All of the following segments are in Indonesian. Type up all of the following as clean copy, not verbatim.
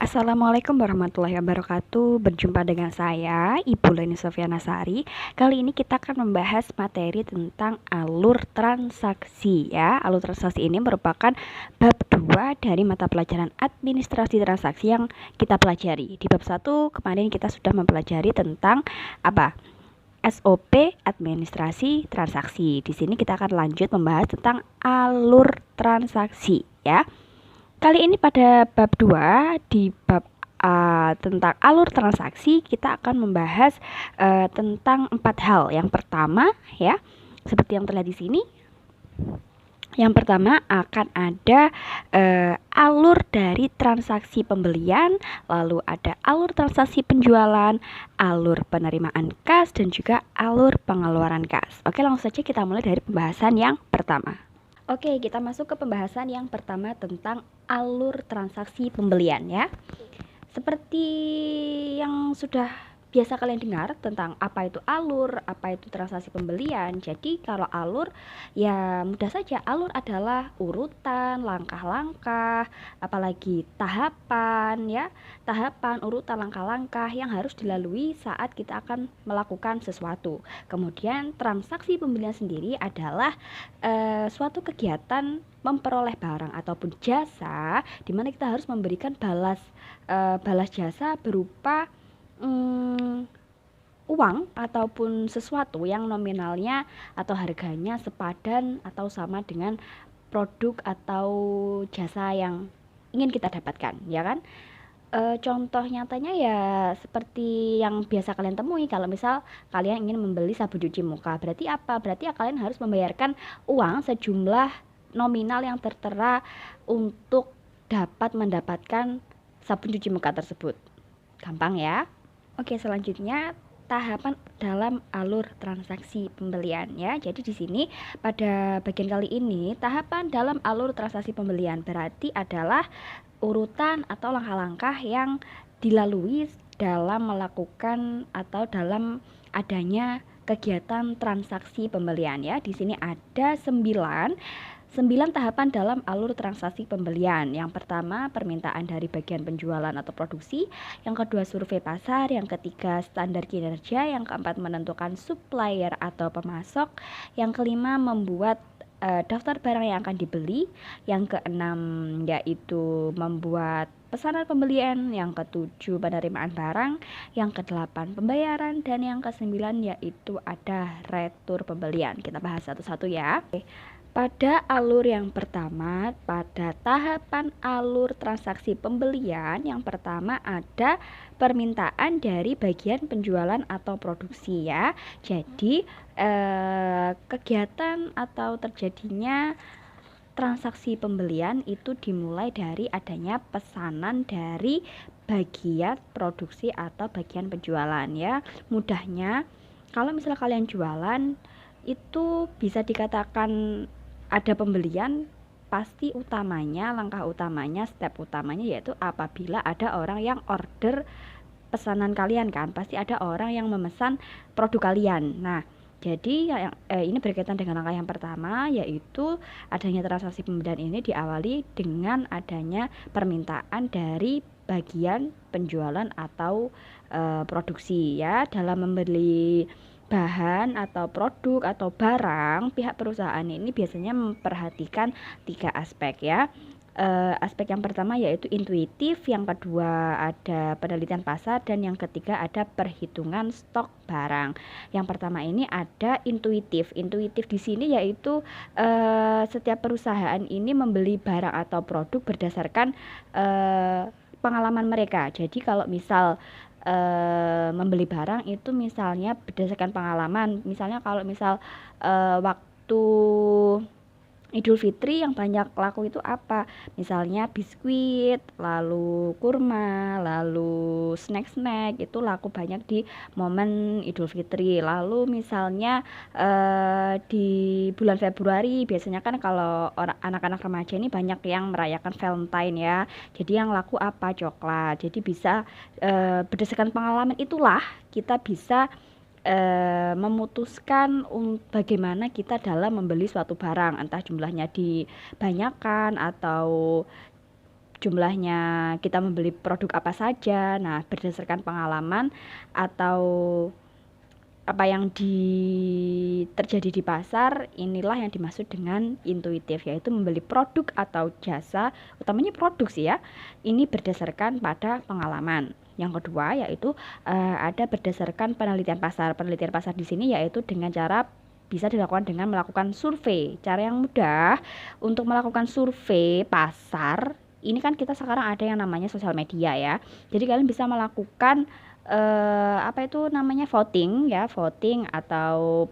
Assalamualaikum warahmatullahi wabarakatuh. Berjumpa dengan saya, Ibu Leni Sofiana Sari. Kali ini kita akan membahas materi tentang alur transaksi ya. Alur transaksi ini merupakan bab 2 dari mata pelajaran administrasi transaksi yang kita pelajari. Di bab 1 kemarin kita sudah mempelajari tentang apa? SOP administrasi transaksi. Di sini kita akan lanjut membahas tentang alur transaksi ya. Kali ini pada bab 2 di bab tentang alur transaksi kita akan membahas tentang 4 hal. Yang pertama ya, seperti yang terlihat di sini. Yang pertama akan ada alur dari transaksi pembelian, lalu ada alur transaksi penjualan, alur penerimaan kas, dan juga alur pengeluaran kas. Oke, langsung saja kita mulai dari pembahasan yang pertama. Oke, kita masuk ke pembahasan yang pertama tentang alur transaksi pembelian ya. Seperti yang sudah biasa kalian dengar tentang apa itu alur, apa itu transaksi pembelian. Jadi kalau alur ya mudah saja, alur adalah urutan, langkah-langkah, apalagi tahapan ya. Tahapan, urutan, langkah-langkah yang harus dilalui saat kita akan melakukan sesuatu. Kemudian transaksi pembelian sendiri adalah suatu kegiatan memperoleh barang ataupun jasa di mana kita harus memberikan balas jasa berupa uang ataupun sesuatu yang nominalnya atau harganya sepadan atau sama dengan produk atau jasa yang ingin kita dapatkan, ya kan? Contoh nyatanya ya seperti yang biasa kalian temui kalau misal kalian ingin membeli sabun cuci muka. Berarti apa? Berarti ya kalian harus membayarkan uang sejumlah nominal yang tertera untuk dapat mendapatkan sabun cuci muka tersebut. Gampang ya? Oke, selanjutnya tahapan dalam alur transaksi pembelian ya. Jadi di sini pada bagian kali ini tahapan dalam alur transaksi pembelian berarti adalah urutan atau langkah-langkah yang dilalui dalam melakukan atau dalam adanya kegiatan transaksi pembelian ya. Di sini ada 9 tahapan dalam alur transaksi pembelian. Yang pertama, permintaan dari bagian penjualan atau produksi. Yang kedua, survei pasar. Yang ketiga, standar kinerja. Yang keempat, menentukan supplier atau pemasok. Yang kelima, membuat daftar barang yang akan dibeli. Yang keenam, yaitu membuat pesanan pembelian. Yang ketujuh, penerimaan barang. Yang kedelapan, pembayaran. Dan yang kesembilan, yaitu ada retur pembelian. Kita bahas satu-satu ya. Pada alur yang pertama, pada tahapan alur transaksi pembelian, yang pertama ada permintaan dari bagian penjualan atau produksi ya. Jadi kegiatan atau terjadinya transaksi pembelian itu dimulai dari adanya pesanan dari bagian produksi atau bagian penjualan ya. Mudahnya kalau misalnya kalian jualan itu bisa dikatakan ada pembelian, pasti utamanya, langkah utamanya, step utamanya yaitu apabila ada orang yang order pesanan kalian kan, pasti ada orang yang memesan produk kalian. Nah, jadi ini berkaitan dengan langkah yang pertama, yaitu adanya transaksi pembelian ini diawali dengan adanya permintaan dari bagian penjualan atau produksi ya. Dalam membeli bahan atau produk atau barang, pihak perusahaan ini biasanya memperhatikan 3 aspek ya. Aspek yang pertama yaitu intuitif, yang kedua ada penelitian pasar, dan yang ketiga ada perhitungan stok barang. Yang pertama ini ada intuitif. Intuitif di sini yaitu setiap perusahaan ini membeli barang atau produk berdasarkan pengalaman mereka. Jadi kalau misal membeli barang itu misalnya berdasarkan pengalaman, misalnya kalau misal waktu Idul Fitri yang banyak laku itu apa? Misalnya biskuit, lalu kurma, lalu snack-snack itu laku banyak di momen Idul Fitri. Lalu misalnya di bulan Februari biasanya kan kalau anak-anak remaja ini banyak yang merayakan Valentine ya. Jadi yang laku apa? Coklat. Jadi bisa berdasarkan pengalaman itulah kita bisa memutuskan bagaimana kita dalam membeli suatu barang, entah jumlahnya dibanyakan atau jumlahnya kita membeli produk apa saja. Nah, berdasarkan pengalaman atau apa yang terjadi di pasar, inilah yang dimaksud dengan intuitif, yaitu membeli produk atau jasa, utamanya produk sih ya, ini berdasarkan pada pengalaman. Yang kedua yaitu ada berdasarkan penelitian pasar. Penelitian pasar di sini yaitu dengan cara bisa dilakukan dengan melakukan survei. Cara yang mudah untuk melakukan survei pasar, ini kan kita sekarang ada yang namanya sosial media ya. Jadi kalian bisa melakukan apa itu namanya, voting ya, voting atau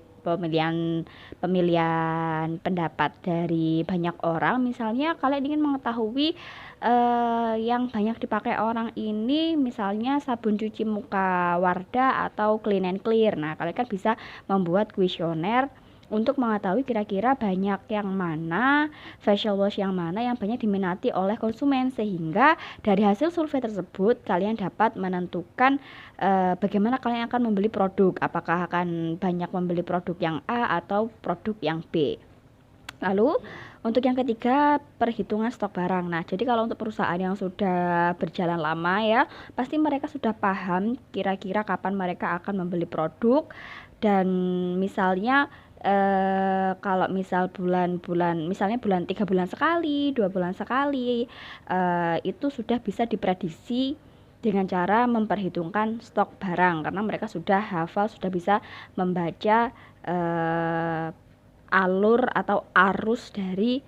pemilihan pendapat dari banyak orang. Misalnya kalian ingin mengetahui yang banyak dipakai orang ini, misalnya sabun cuci muka Wardah atau Clean and Clear. Nah, kalian kan bisa membuat kuesioner untuk mengetahui kira-kira banyak yang mana, facial wash yang mana yang banyak diminati oleh konsumen, sehingga dari hasil survei tersebut kalian dapat menentukan bagaimana kalian akan membeli produk, apakah akan banyak membeli produk yang A atau produk yang B. Lalu untuk yang ketiga, perhitungan stok barang. Nah, jadi kalau untuk perusahaan yang sudah berjalan lama ya, pasti mereka sudah paham kira-kira kapan mereka akan membeli produk. Dan misalnya kalau misal misalnya bulan 3 bulan sekali, 2 bulan sekali, itu sudah bisa diprediksi dengan cara memperhitungkan stok barang, karena mereka sudah hafal, sudah bisa membaca alur atau arus dari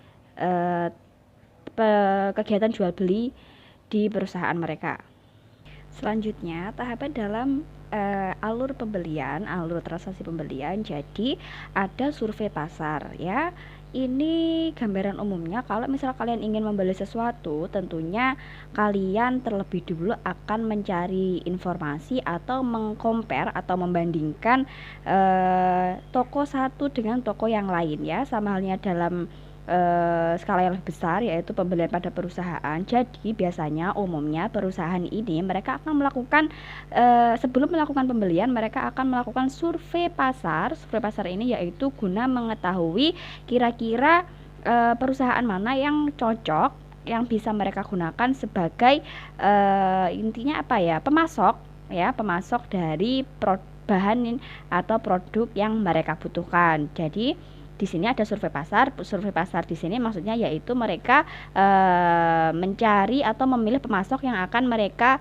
kegiatan jual beli di perusahaan mereka. Selanjutnya, tahapan dalam alur pembelian, alur transaksi pembelian. Jadi ada survei pasar ya. Ini gambaran umumnya. Kalau misalnya kalian ingin membeli sesuatu, tentunya kalian terlebih dulu akan mencari informasi atau mengcompare atau membandingkan toko satu dengan toko yang lain ya. Sama halnya dalam skala yang lebih besar, yaitu pembelian pada perusahaan. Jadi biasanya umumnya perusahaan ini mereka akan melakukan sebelum melakukan pembelian, mereka akan melakukan survei pasar. Survei pasar ini yaitu guna mengetahui kira-kira perusahaan mana yang cocok, yang bisa mereka gunakan sebagai intinya apa ya, pemasok dari bahan atau produk yang mereka butuhkan. Jadi di sini ada survei pasar. Survei pasar di sini maksudnya yaitu mereka mencari atau memilih pemasok yang akan mereka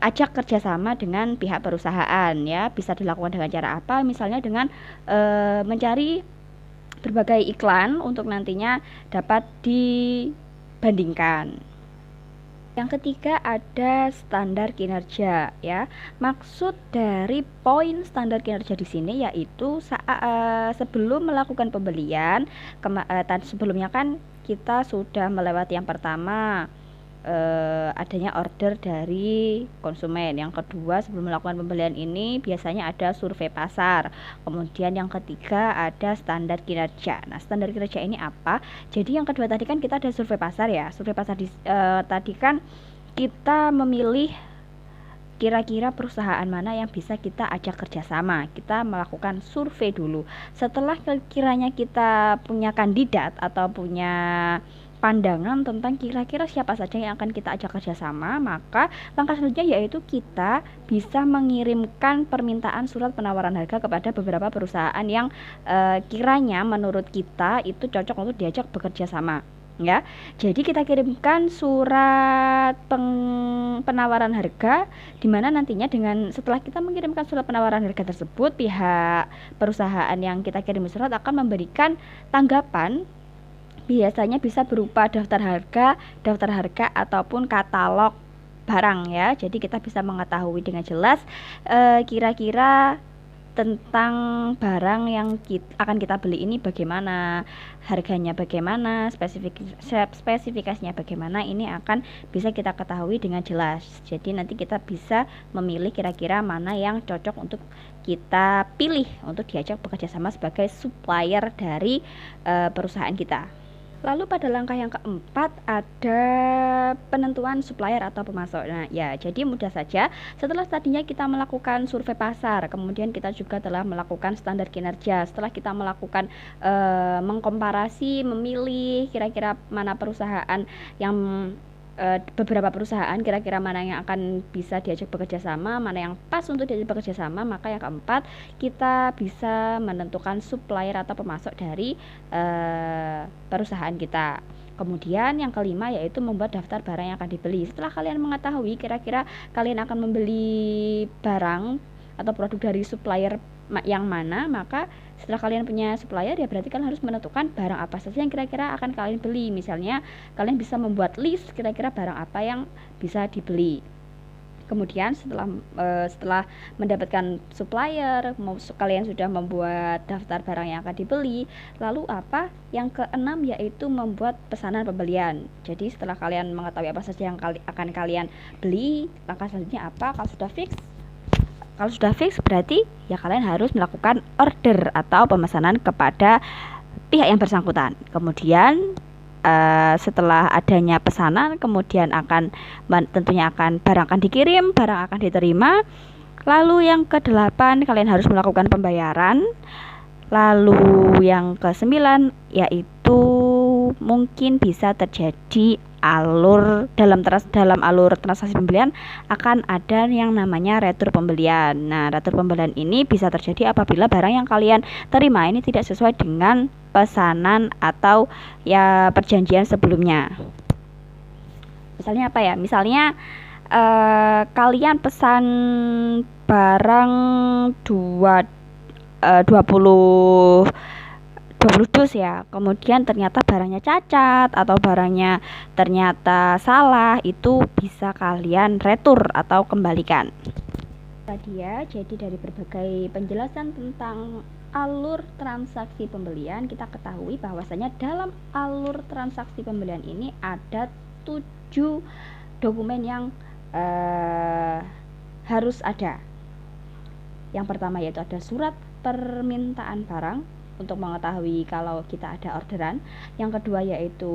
ajak kerjasama dengan pihak perusahaan ya. Bisa dilakukan dengan cara apa? Misalnya dengan mencari berbagai iklan untuk nantinya dapat dibandingkan. Yang ketiga ada standar kinerja ya. Maksud dari poin standar kinerja di sini yaitu sebelum melakukan pembelian, sebelumnya kan kita sudah melewati yang pertama, adanya order dari konsumen. Yang kedua, sebelum melakukan pembelian ini biasanya ada survei pasar. Kemudian yang ketiga ada standar kinerja. Nah, standar kinerja ini apa? Jadi yang kedua tadi kan kita ada survei pasar ya. Survei pasar tadi kan kita memilih kira-kira perusahaan mana yang bisa kita ajak kerjasama. Kita melakukan survei dulu. Setelah kiranya kita punya kandidat atau punya pandangan tentang kira-kira siapa saja yang akan kita ajak kerjasama, maka langkah selanjutnya yaitu kita bisa mengirimkan permintaan surat penawaran harga kepada beberapa perusahaan yang kiranya menurut kita itu cocok untuk diajak bekerja sama ya. Jadi kita kirimkan surat penawaran harga, di mana nantinya setelah kita mengirimkan surat penawaran harga tersebut, pihak perusahaan yang kita kirim surat akan memberikan tanggapan. Biasanya bisa berupa daftar harga ataupun katalog barang ya. Jadi kita bisa mengetahui dengan jelas kira-kira tentang barang yang akan kita beli ini bagaimana, harganya bagaimana, spesifikasinya bagaimana, ini akan bisa kita ketahui dengan jelas. Jadi nanti kita bisa memilih kira-kira mana yang cocok untuk kita pilih untuk diajak bekerja sama sebagai supplier dari perusahaan kita. Lalu pada langkah yang keempat ada penentuan supplier atau pemasok. Nah, ya, jadi mudah saja setelah tadinya kita melakukan survei pasar, kemudian kita juga telah melakukan standar kinerja. Setelah kita melakukan mengkomparasi, memilih kira-kira mana perusahaan yang beberapa perusahaan kira-kira mana yang akan bisa diajak bekerja sama, mana yang pas untuk diajak bekerja sama, maka yang keempat kita bisa menentukan supplier atau pemasok dari perusahaan kita. Kemudian yang kelima yaitu membuat daftar barang yang akan dibeli. Setelah kalian mengetahui kira-kira kalian akan membeli barang atau produk dari supplier yang mana, maka setelah kalian punya supplier ya berarti kalian harus menentukan barang apa saja yang kira-kira akan kalian beli. Misalnya kalian bisa membuat list kira-kira barang apa yang bisa dibeli. Kemudian setelah mendapatkan supplier, kalian sudah membuat daftar barang yang akan dibeli. Lalu apa? Yang keenam yaitu membuat pesanan pembelian. Jadi setelah kalian mengetahui apa saja yang akan kalian beli, langkah selanjutnya apa? Kalau sudah fix berarti ya kalian harus melakukan order atau pemesanan kepada pihak yang bersangkutan. Kemudian setelah adanya pesanan, kemudian tentunya barang akan dikirim, barang akan diterima. Lalu yang ke-8 kalian harus melakukan pembayaran. Lalu yang ke-9 yaitu mungkin bisa terjadi dalam alur transaksi pembelian akan ada yang namanya retur pembelian. Nah, retur pembelian ini bisa terjadi apabila barang yang kalian terima ini tidak sesuai dengan pesanan atau ya perjanjian sebelumnya. Misalnya apa ya? Misalnya kalian pesan barang 20 dus ya, kemudian ternyata barangnya cacat atau barangnya ternyata salah, itu bisa kalian retur atau kembalikan. Tadi ya, jadi dari berbagai penjelasan tentang alur transaksi pembelian, kita ketahui bahwasanya dalam alur transaksi pembelian ini ada 7 dokumen yang harus ada. Yang pertama yaitu ada surat permintaan barang untuk mengetahui kalau kita ada orderan. Yang kedua yaitu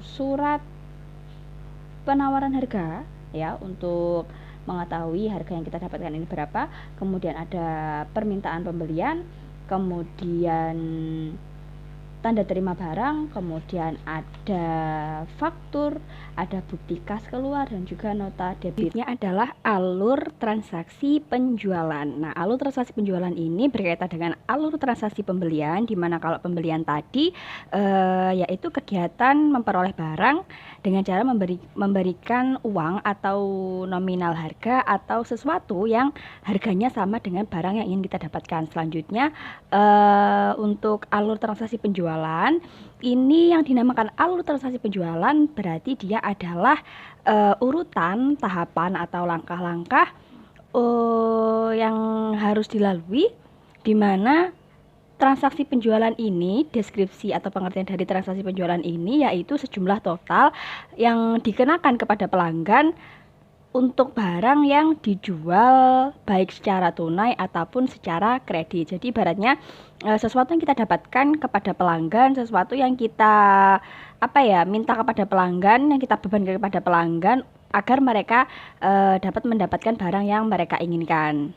surat penawaran harga ya, untuk mengetahui harga yang kita dapatkan ini berapa. Kemudian ada permintaan pembelian, kemudian tanda terima barang, kemudian ada faktur, ada bukti kas keluar, dan juga nota debitnya adalah alur transaksi penjualan. Nah, alur transaksi penjualan ini berkaitan dengan alur transaksi pembelian, di mana kalau pembelian tadi yaitu kegiatan memperoleh barang dengan cara memberikan uang atau nominal harga atau sesuatu yang harganya sama dengan barang yang ingin kita dapatkan. Selanjutnya untuk alur transaksi penjualan ini yang dinamakan alur transaksi penjualan, berarti dia adalah urutan tahapan atau langkah-langkah yang harus dilalui, di mana transaksi penjualan ini, deskripsi atau pengertian dari transaksi penjualan ini yaitu sejumlah total yang dikenakan kepada pelanggan untuk barang yang dijual baik secara tunai ataupun secara kredit. Jadi ibaratnya sesuatu yang kita dapatkan kepada pelanggan, sesuatu yang kita minta kepada pelanggan, yang kita bebankan kepada pelanggan agar mereka dapat mendapatkan barang yang mereka inginkan.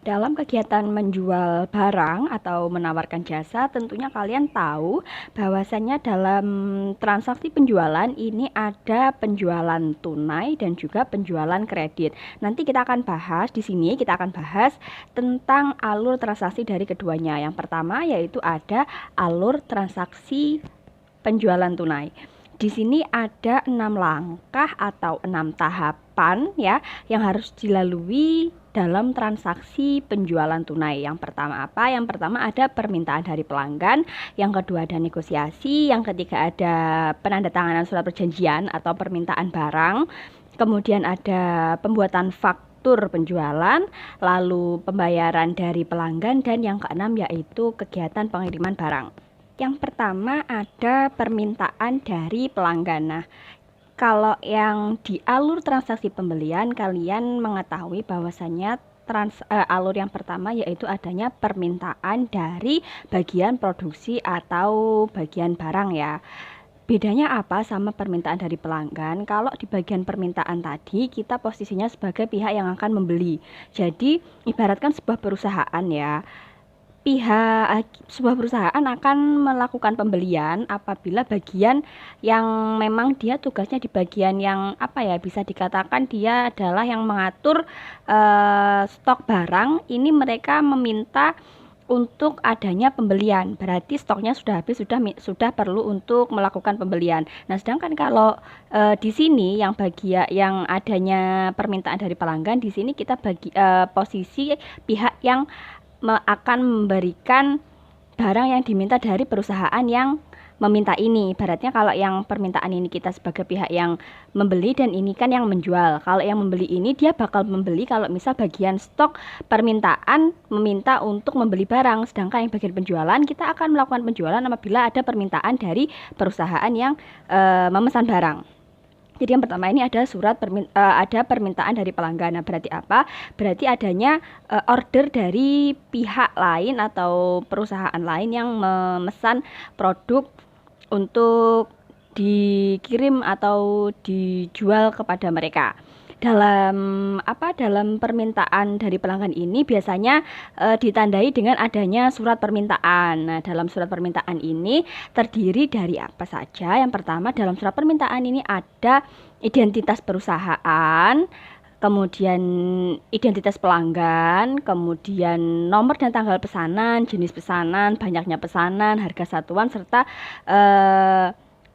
Dalam kegiatan menjual barang atau menawarkan jasa, tentunya kalian tahu bahwasannya dalam transaksi penjualan ini ada penjualan tunai dan juga penjualan kredit. Nanti kita akan bahas di sini, kita akan bahas tentang alur transaksi dari keduanya. Yang pertama yaitu ada alur transaksi penjualan tunai. Di sini ada 6 langkah atau 6 tahapan ya yang harus dilalui dalam transaksi penjualan tunai. Yang pertama apa? Yang pertama ada permintaan dari pelanggan, yang kedua ada negosiasi, yang ketiga ada penandatanganan surat perjanjian atau permintaan barang, kemudian ada pembuatan faktur penjualan, lalu pembayaran dari pelanggan, dan yang keenam yaitu kegiatan pengiriman barang. Yang pertama ada permintaan dari pelanggan. Nah, kalau yang di alur transaksi pembelian, kalian mengetahui bahwasannya alur yang pertama yaitu adanya permintaan dari bagian produksi atau bagian barang ya. Bedanya apa sama permintaan dari pelanggan? Kalau di bagian permintaan tadi, kita posisinya sebagai pihak yang akan membeli. Jadi, ibaratkan sebuah perusahaan ya, sebuah perusahaan akan melakukan pembelian apabila bagian yang memang dia tugasnya di bagian yang apa ya, bisa dikatakan dia adalah yang mengatur stok barang. Ini mereka meminta untuk adanya pembelian, berarti stoknya sudah habis, sudah perlu untuk melakukan pembelian. Nah, sedangkan kalau di sini yang bagian yang adanya permintaan dari pelanggan, di sini kita posisi pihak yang akan memberikan barang yang diminta dari perusahaan yang meminta ini. Ibaratnya kalau yang permintaan ini kita sebagai pihak yang membeli dan ini kan yang menjual. Kalau yang membeli ini dia bakal membeli kalau misal bagian stok permintaan meminta untuk membeli barang, sedangkan yang bagian penjualan kita akan melakukan penjualan apabila ada permintaan dari perusahaan yang memesan barang. Jadi yang pertama ini ada ada permintaan dari pelanggan. Nah, berarti apa? Berarti adanya order dari pihak lain atau perusahaan lain yang memesan produk untuk dikirim atau dijual kepada mereka. Dalam permintaan dari pelanggan ini biasanya ditandai dengan adanya surat permintaan. Nah, dalam surat permintaan ini terdiri dari apa saja? Yang pertama, dalam surat permintaan ini ada identitas perusahaan, kemudian identitas pelanggan, kemudian nomor dan tanggal pesanan, jenis pesanan, banyaknya pesanan, harga satuan, serta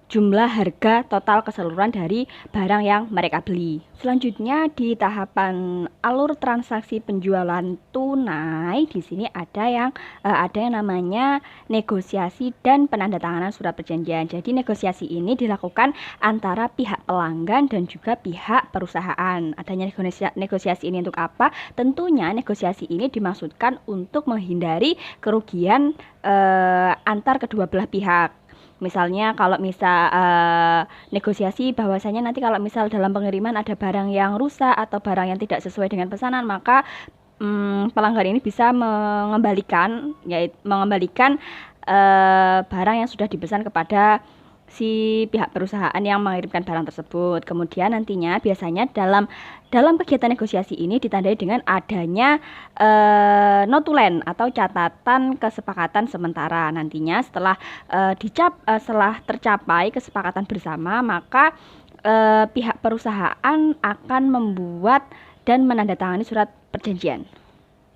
jumlah harga total keseluruhan dari barang yang mereka beli. Selanjutnya di tahapan alur transaksi penjualan tunai, di sini ada yang namanya negosiasi dan penandatanganan surat perjanjian. Jadi negosiasi ini dilakukan antara pihak pelanggan dan juga pihak perusahaan. Adanya negosiasi ini untuk apa? Tentunya negosiasi ini dimaksudkan untuk menghindari kerugian antar kedua belah pihak. Misalnya kalau negosiasi bahwasanya nanti kalau misal dalam pengiriman ada barang yang rusak atau barang yang tidak sesuai dengan pesanan, maka pelanggan ini bisa mengembalikan barang yang sudah dipesan kepada si pihak perusahaan yang mengirimkan barang tersebut. Kemudian nantinya biasanya dalam kegiatan negosiasi ini ditandai dengan adanya notulen atau catatan kesepakatan sementara. Nantinya setelah tercapai kesepakatan bersama, maka pihak perusahaan akan membuat dan menandatangani surat perjanjian.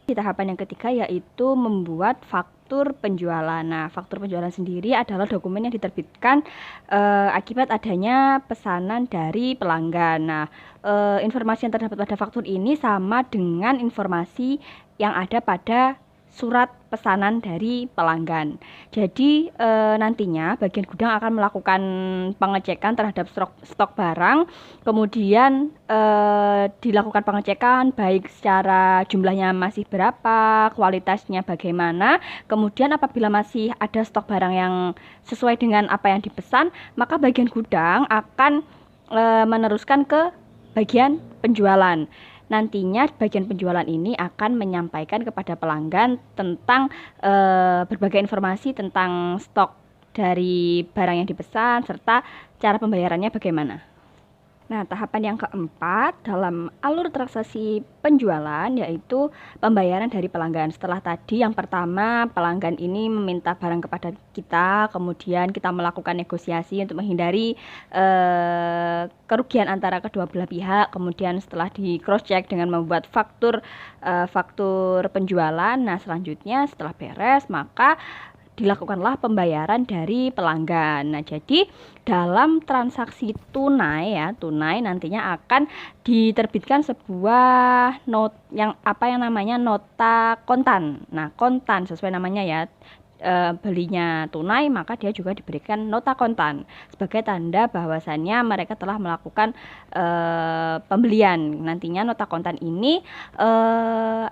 Di tahapan yang ketiga yaitu membuat faktur penjualan. Nah, faktur penjualan sendiri adalah dokumen yang diterbitkan akibat adanya pesanan dari pelanggan. Nah, informasi yang terdapat pada faktur ini sama dengan informasi yang ada pada surat pesanan dari pelanggan. Jadi nantinya bagian gudang akan melakukan pengecekan terhadap stok barang, kemudian dilakukan pengecekan baik secara jumlahnya masih berapa, kualitasnya bagaimana. Kemudian apabila masih ada stok barang yang sesuai dengan apa yang dipesan, maka bagian gudang akan meneruskan ke bagian penjualan. Nantinya bagian penjualan ini akan menyampaikan kepada pelanggan tentang berbagai informasi tentang stok dari barang yang dipesan serta cara pembayarannya bagaimana. Nah, tahapan yang keempat dalam alur transaksi penjualan yaitu pembayaran dari pelanggan. Setelah tadi yang pertama pelanggan ini meminta barang kepada kita, kemudian kita melakukan negosiasi untuk menghindari kerugian antara kedua belah pihak. Kemudian setelah di cross check dengan membuat faktur penjualan. Nah, selanjutnya setelah beres maka dilakukanlah pembayaran dari pelanggan. Nah, jadi dalam transaksi tunai nantinya akan diterbitkan sebuah namanya nota kontan. Nah, kontan sesuai namanya ya. Belinya tunai maka dia juga diberikan nota kontan sebagai tanda bahwasannya mereka telah melakukan pembelian. Nantinya nota kontan ini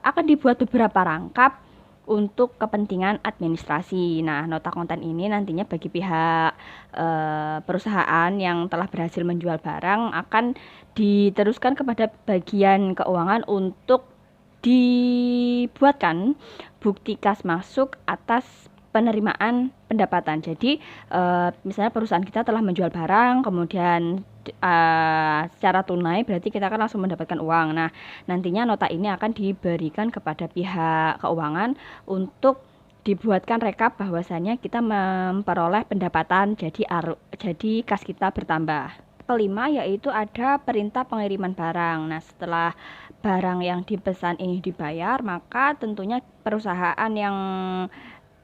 akan dibuat beberapa rangkap untuk kepentingan administrasi. Nah, nota kontan ini nantinya bagi pihak perusahaan yang telah berhasil menjual barang akan diteruskan kepada bagian keuangan untuk dibuatkan bukti kas masuk atas penerimaan pendapatan. Jadi misalnya perusahaan kita telah menjual barang, kemudian secara tunai berarti kita akan langsung mendapatkan uang. Nah, nantinya nota ini akan diberikan kepada pihak keuangan untuk dibuatkan rekap bahwasannya kita memperoleh pendapatan, jadi kas kita bertambah. Kelima yaitu ada perintah pengiriman barang. Nah, setelah barang yang dipesan ini dibayar, maka tentunya perusahaan yang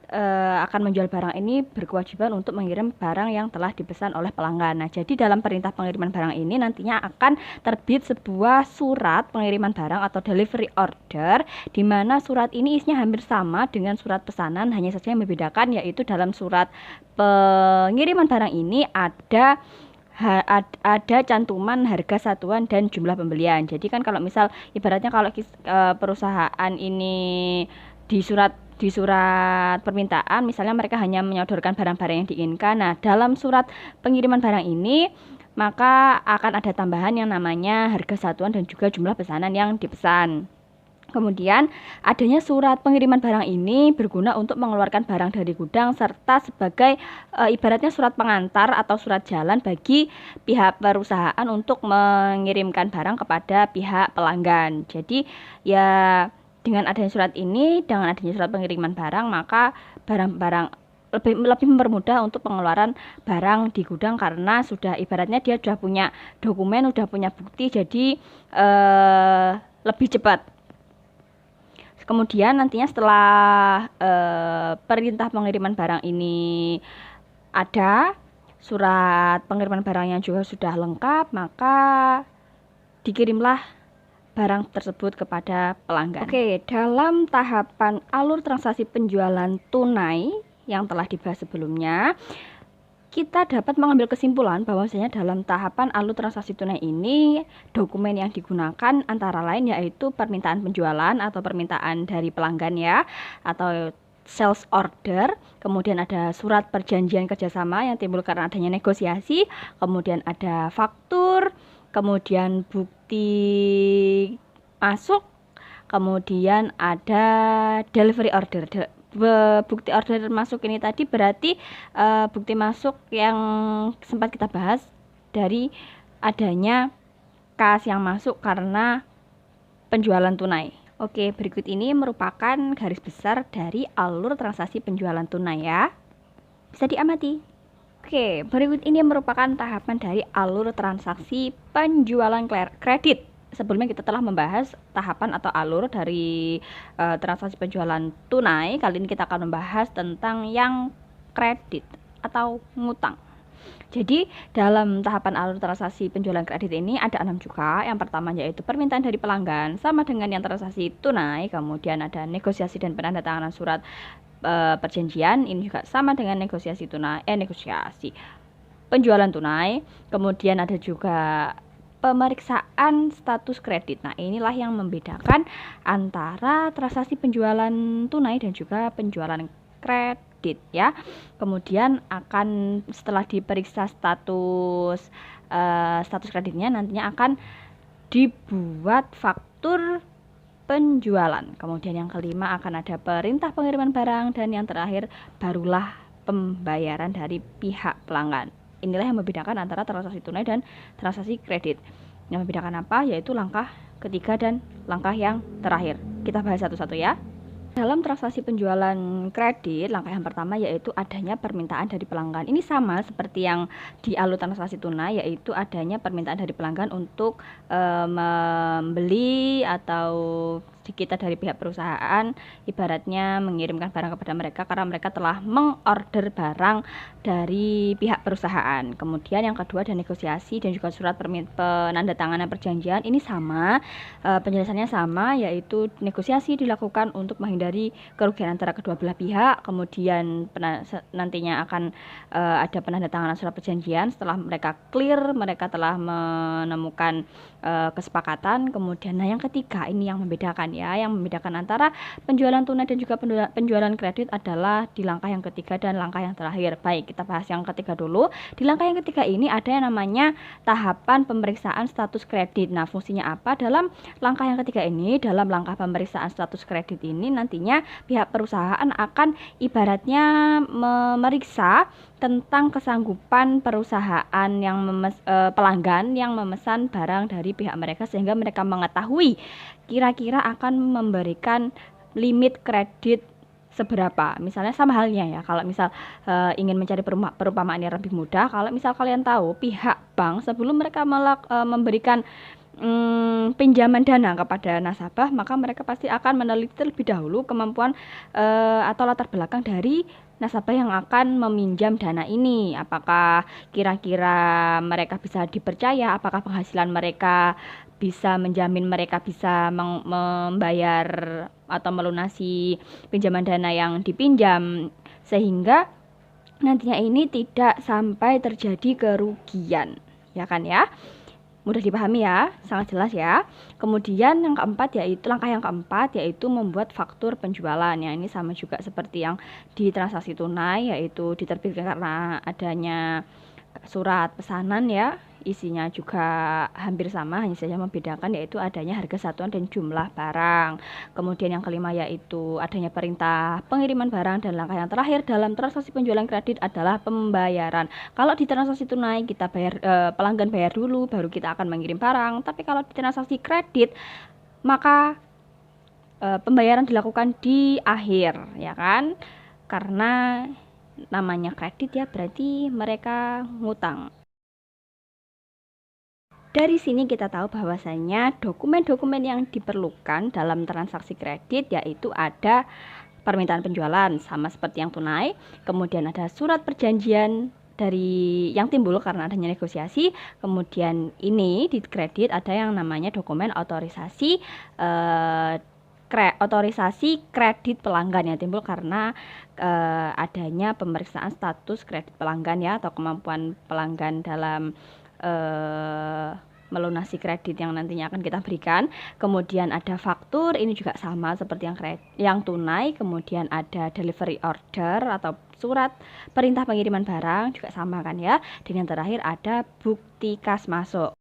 akan menjual barang ini berkewajiban untuk mengirim barang yang telah dipesan oleh pelanggan. Nah, jadi dalam perintah pengiriman barang ini nantinya akan terbit sebuah surat pengiriman barang atau delivery order, di mana surat ini isinya hampir sama dengan surat pesanan, hanya saja yang membedakan yaitu dalam surat pengiriman barang ini ada cantuman harga satuan dan jumlah pembelian. Jadi kan kalau misal ibaratnya kalau perusahaan ini di surat permintaan misalnya mereka hanya menyodorkan barang-barang yang diinginkan. Nah, dalam surat pengiriman barang ini maka akan ada tambahan yang namanya harga satuan dan juga jumlah pesanan yang dipesan. Kemudian adanya surat pengiriman barang ini berguna untuk mengeluarkan barang dari gudang serta sebagai ibaratnya surat pengantar atau surat jalan bagi pihak perusahaan untuk mengirimkan barang kepada pihak pelanggan. Jadi ya dengan adanya surat ini, dengan adanya surat pengiriman barang, maka barang-barang lebih mempermudah untuk pengeluaran barang di gudang karena sudah ibaratnya dia sudah punya dokumen, sudah punya bukti, jadi lebih cepat. Kemudian nantinya setelah perintah pengiriman barang ini ada, surat pengiriman barangnya juga sudah lengkap, maka dikirimlah barang tersebut kepada pelanggan. Oke, dalam tahapan alur transaksi penjualan tunai yang telah dibahas sebelumnya, kita dapat mengambil kesimpulan bahwasanya dalam tahapan alur transaksi tunai ini dokumen yang digunakan antara lain yaitu permintaan penjualan atau permintaan dari pelanggan ya, atau sales order, kemudian ada surat perjanjian kerjasama yang timbul karena adanya negosiasi, kemudian ada faktur, kemudian bukti masuk, kemudian ada delivery order. Bukti order masuk ini tadi berarti bukti masuk yang sempat kita bahas dari adanya kas yang masuk karena penjualan tunai. Oke, berikut ini merupakan garis besar dari alur transaksi penjualan tunai ya. Bisa diamati. Oke, berikut ini merupakan tahapan dari alur transaksi penjualan kredit. Sebelumnya kita telah membahas tahapan atau alur dari transaksi penjualan tunai. Kali ini kita akan membahas tentang yang kredit atau ngutang. Jadi dalam tahapan alur transaksi penjualan kredit ini ada 6 juga. Yang pertama yaitu permintaan dari pelanggan sama dengan yang transaksi tunai. Kemudian ada negosiasi dan penandatanganan surat perjanjian, ini juga sama dengan negosiasi penjualan tunai. Kemudian ada juga pemeriksaan status kredit. Nah, inilah yang membedakan antara transaksi penjualan tunai dan juga penjualan kredit ya. Kemudian akan setelah diperiksa status kreditnya, nantinya akan dibuat faktur penjualan. Kemudian yang kelima akan ada perintah pengiriman barang, dan yang terakhir barulah pembayaran dari pihak pelanggan. Inilah yang membedakan antara transaksi tunai dan transaksi kredit. Yang membedakan apa? Yaitu langkah ketiga dan langkah yang terakhir. Kita bahas satu-satu ya. Dalam transaksi penjualan kredit, langkah yang pertama yaitu adanya permintaan dari pelanggan. Ini sama seperti yang di alur transaksi tunai, yaitu adanya permintaan dari pelanggan untuk membeli atau kita dari pihak perusahaan ibaratnya mengirimkan barang kepada mereka karena mereka telah mengorder barang dari pihak perusahaan. Kemudian yang kedua ada negosiasi dan juga surat penandatanganan perjanjian. Ini sama, penjelasannya sama, yaitu negosiasi dilakukan untuk menghindari kerugian antara kedua belah pihak. Kemudian nantinya akan ada penandatanganan surat perjanjian setelah mereka clear, mereka telah menemukan kesepakatan. Kemudian yang ketiga ini yang membedakan ya, yang membedakan antara penjualan tunai dan juga penjualan kredit adalah di langkah yang ketiga dan langkah yang terakhir. Baik, kita bahas yang ketiga dulu. Di langkah yang ketiga ini ada yang namanya tahapan pemeriksaan status kredit. Nah, fungsinya apa? Dalam langkah yang ketiga ini, dalam langkah pemeriksaan status kredit ini nanti artinya pihak perusahaan akan ibaratnya memeriksa tentang kesanggupan perusahaan yang pelanggan yang memesan barang dari pihak mereka, sehingga mereka mengetahui kira-kira akan memberikan limit kredit seberapa. Misalnya sama halnya ya, kalau misal ingin mencari perumpamaan yang lebih mudah, kalau misal kalian tahu pihak bank sebelum mereka memberikan pinjaman dana kepada nasabah, maka mereka pasti akan meneliti terlebih dahulu kemampuan atau latar belakang dari nasabah yang akan meminjam dana ini. Apakah kira-kira mereka bisa dipercaya, apakah penghasilan mereka bisa menjamin mereka bisa membayar atau melunasi pinjaman dana yang dipinjam, sehingga nantinya ini tidak sampai terjadi kerugian, ya kan ya. Mudah dipahami ya, sangat jelas ya. Kemudian yang keempat yaitu langkah yang keempat yaitu membuat faktur penjualan. Ya, ini sama juga seperti yang di transaksi tunai, yaitu diterbitkan karena adanya surat pesanan ya. Isinya juga hampir sama, hanya saja membedakan yaitu adanya harga satuan dan jumlah barang. Kemudian yang kelima yaitu adanya perintah pengiriman barang, dan langkah yang terakhir dalam transaksi penjualan kredit adalah pembayaran. Kalau di transaksi tunai kita bayar, pelanggan bayar dulu baru kita akan mengirim barang. Tapi kalau di transaksi kredit maka pembayaran dilakukan di akhir, ya kan? Karena namanya kredit ya, berarti mereka ngutang. Dari sini kita tahu bahwasanya dokumen-dokumen yang diperlukan dalam transaksi kredit yaitu ada permintaan penjualan sama seperti yang tunai, kemudian ada surat perjanjian dari yang timbul karena adanya negosiasi, kemudian ini di kredit ada yang namanya dokumen otorisasi kredit pelanggan yang timbul karena adanya pemeriksaan status kredit pelanggan ya, atau kemampuan pelanggan dalam melunasi kredit yang nantinya akan kita berikan. Kemudian ada faktur, ini juga sama seperti yang tunai. Kemudian ada delivery order atau surat perintah pengiriman barang, juga sama kan ya. Dan yang terakhir ada bukti kas masuk.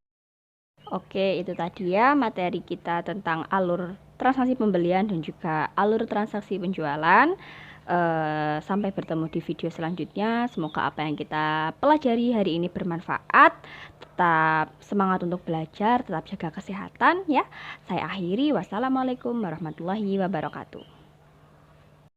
Oke, itu tadi ya materi kita tentang alur transaksi pembelian dan juga alur transaksi penjualan. Sampai bertemu di video selanjutnya. Semoga apa yang kita pelajari hari ini bermanfaat. Tetap semangat untuk belajar, tetap jaga kesehatan ya. Saya akhiri, wassalamualaikum warahmatullahi wabarakatuh.